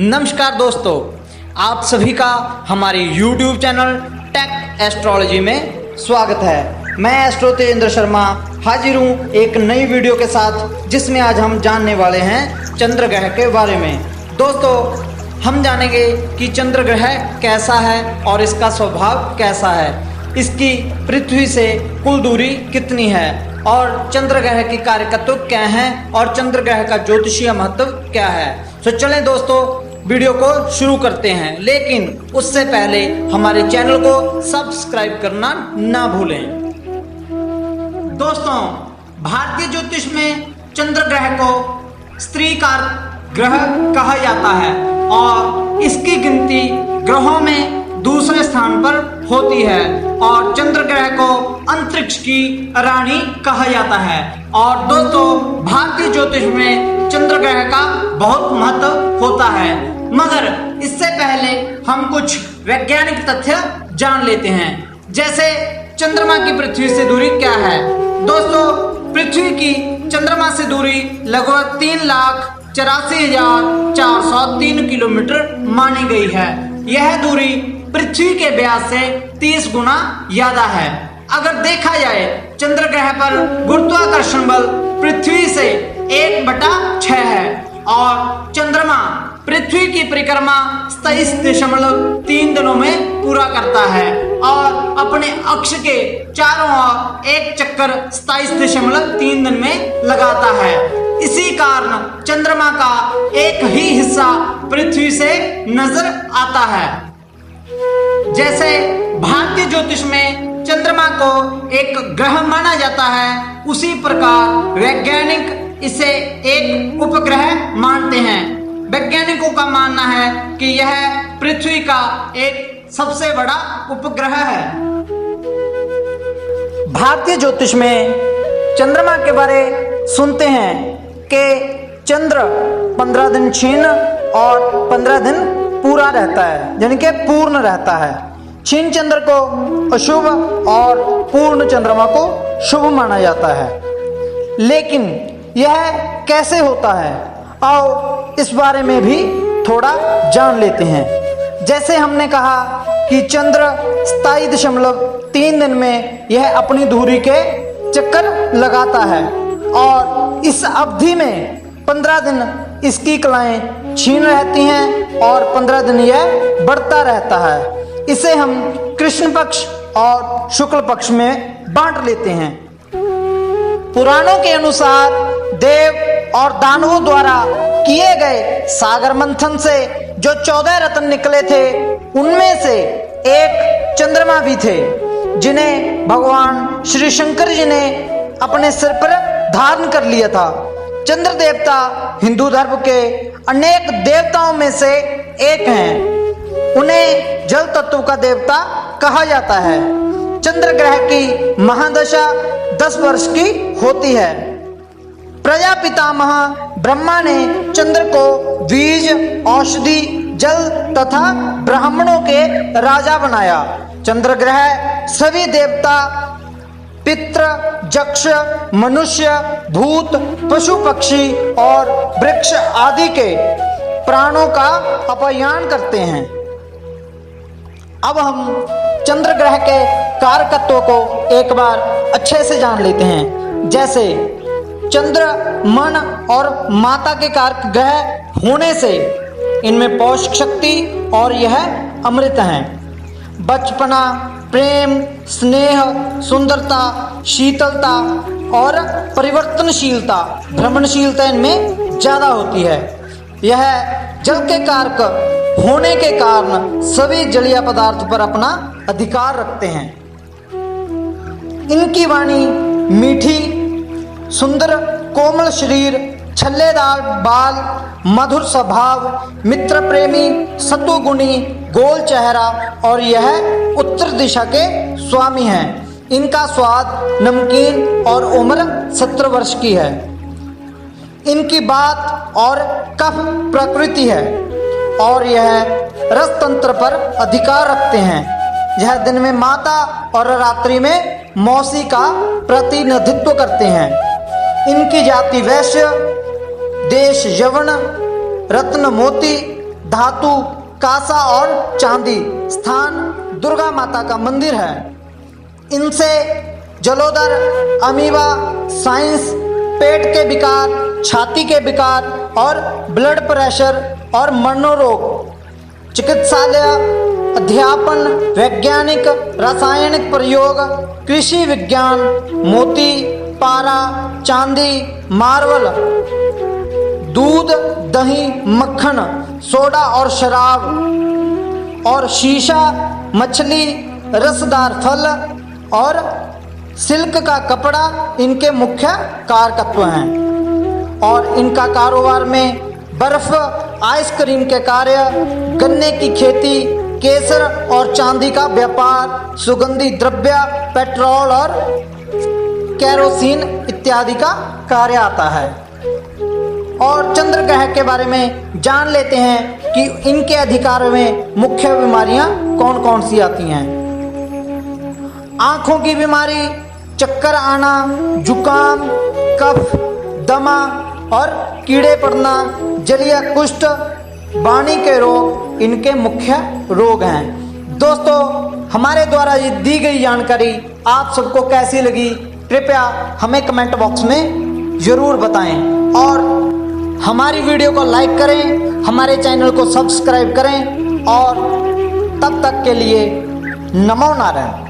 नमस्कार दोस्तों, आप सभी का हमारे YouTube चैनल टेक एस्ट्रोलॉजी में स्वागत है। मैं एस्ट्रो तेजेंद्र शर्मा हाजिर हूँ एक नई वीडियो के साथ, जिसमें आज हम जानने वाले हैं चंद्र ग्रह के बारे में। दोस्तों, हम जानेंगे कि चंद्र ग्रह कैसा है और इसका स्वभाव कैसा है, इसकी पृथ्वी से कुल दूरी कितनी है और चंद्र ग्रह की कार्यकत्व क्या है और चंद्र ग्रह का ज्योतिषीय महत्व क्या है। तो चलें दोस्तों, वीडियो को शुरू करते हैं, लेकिन उससे पहले हमारे चैनल को सब्सक्राइब करना ना भूलें। दोस्तों, भारतीय ज्योतिष में चंद्र ग्रह को स्त्री का ग्रह कहा जाता है और इसकी गिनती ग्रहों में दूसरे स्थान पर होती है और चंद्र ग्रह को अंतरिक्ष की रानी कहा जाता है। और दोस्तों, भारतीय ज्योतिष में चंद्र ग्रह का बहुत महत्व होता है, मगर इससे पहले हम कुछ वैज्ञानिक तथ्य जान लेते हैं। जैसे चंद्रमा की पृथ्वी से दूरी क्या है। दोस्तों, पृथ्वी की चंद्रमा से दूरी लगभग 3,84,403 किलोमीटर मानी गई है। यह दूरी पृथ्वी के व्यास से 30 गुना ज्यादा है। अगर देखा जाए, चंद्र ग्रह पर गुरुत्वाकर्षण बल पृथ्वी से 1/6 है और चंद्रमा पृथ्वी की परिक्रमा 27.3 दिनों में पूरा करता है और अपने अक्ष के चारों ओर एक चक्कर 27.3 दिन में लगाता है। इसी कारण चंद्रमा का एक ही हिस्सा पृथ्वी से नजर आता है। जैसे भारतीय ज्योतिष में चंद्रमा को एक ग्रह माना जाता है, उसी प्रकार वैज्ञानिक इसे एक उपग्रह मानते हैं। वैज्ञानिकों का मानना है कि यह पृथ्वी का एक सबसे बड़ा उपग्रह है। भारतीय ज्योतिष में चंद्रमा के बारे सुनते हैं कि चंद्र 15 दिन क्षीण और 15 दिन पूरा रहता है, यानी कि पूर्ण रहता है। क्षीण चंद्र को अशुभ और पूर्ण चंद्रमा को शुभ माना जाता है। लेकिन यह कैसे होता है, आओ इस बारे में भी थोड़ा जान लेते हैं। जैसे हमने कहा कि चंद्र 27.3 दिन में यह अपनी धुरी के चक्कर लगाता है और इस अवधि में 15 दिन इसकी कलाएं क्षीण रहती हैं और 15 दिन यह बढ़ता रहता है। इसे हम कृष्ण पक्ष और शुक्ल पक्ष में बांट लेते हैं। पुराणों के अनुसार देव और दानवों द्वारा किए गए सागर मंथन से जो 14 रत्न निकले थे, उनमें से एक चंद्रमा भी थे, जिन्हें भगवान श्री शंकर जी ने अपने सिर पर धारण कर लिया था। चंद्र देवता हिंदू धर्म के अनेक देवताओं में से एक हैं। उन्हें जल तत्व का देवता कहा जाता है। चंद्र ग्रह की महादशा 10 वर्ष की होती है। प्रजापितामह ब्रह्मा ने चंद्र को बीज, औषधि, जल तथा ब्राह्मणों के राजा बनाया। चंद्र ग्रह सभी देवता, पितृ, यक्ष, मनुष्य, भूत, पशु, पक्षी और वृक्ष आदि के प्राणों का अपयान करते हैं। अब हम चंद्र ग्रह के कारकत्वों को एक बार अच्छे से जान लेते हैं। जैसे चंद्र मन और माता के कारक ग्रह होने से इनमें पौष्टिक शक्ति और यह अमृत हैं। बचपना, प्रेम, स्नेह, सुंदरता, शीतलता और परिवर्तनशीलता, भ्रमणशीलता इनमें ज्यादा होती है। यह जल के कारक होने के कारण सभी जलीय पदार्थ पर अपना अधिकार रखते हैं। इनकी वाणी मीठी, सुंदर, कोमल शरीर, छल्लेदार बाल, मधुर स्वभाव, मित्र प्रेमी, सत्वगुणी, गोल चेहरा और यह उत्तर दिशा के स्वामी हैं। इनका स्वाद नमकीन और उम्र 17 वर्ष की है। इनकी बात और कफ प्रकृति है और यह रस तंत्र पर अधिकार रखते हैं। यह दिन में माता और रात्रि में मौसी का प्रतिनिधित्व करते हैं। इनकी जाति वैश्य, देश यवन, रत्न मोती, धातु कांसा और चांदी। स्थान दुर्गा माता का मंदिर है। इनसे जलोदर, अमीबा, साइंस, पेट के विकार, छाती के विकार और ब्लड प्रेशर और मनोरोग, चिकित्सालय, अध्यापन, वैज्ञानिक, रासायनिक प्रयोग, कृषि विज्ञान, मोती, पारा, चांदी, मार्बल, दूध, दही, मक्खन, सोडा और शराब और शीशा, मछली, रसदार फल और सिल्क का कपड़ा इनके मुख्य कारकत्व हैं। और इनका कारोबार में बर्फ, आइसक्रीम के कार्य, गन्ने की खेती, केसर और चांदी का व्यापार, सुगंधी द्रव्य, पेट्रोल और केरोसिन इत्यादि का कार्य आता है। और चंद्र ग्रह के बारे में जान लेते हैं कि इनके अधिकार में मुख्य बीमारियां कौन कौन सी आती हैं। आंखों की बीमारी, चक्कर आना, जुकाम, कफ, दमा और कीड़े पड़ना, जलीय कुष्ठ, वाणी के रोग इनके मुख्य रोग हैं। दोस्तों, हमारे द्वारा ये दी गई जानकारी आप सबको कैसी लगी, कृपया हमें कमेंट बॉक्स में ज़रूर बताएं और हमारी वीडियो को लाइक करें, हमारे चैनल को सब्सक्राइब करें और तब तक के लिए नमो नारायण।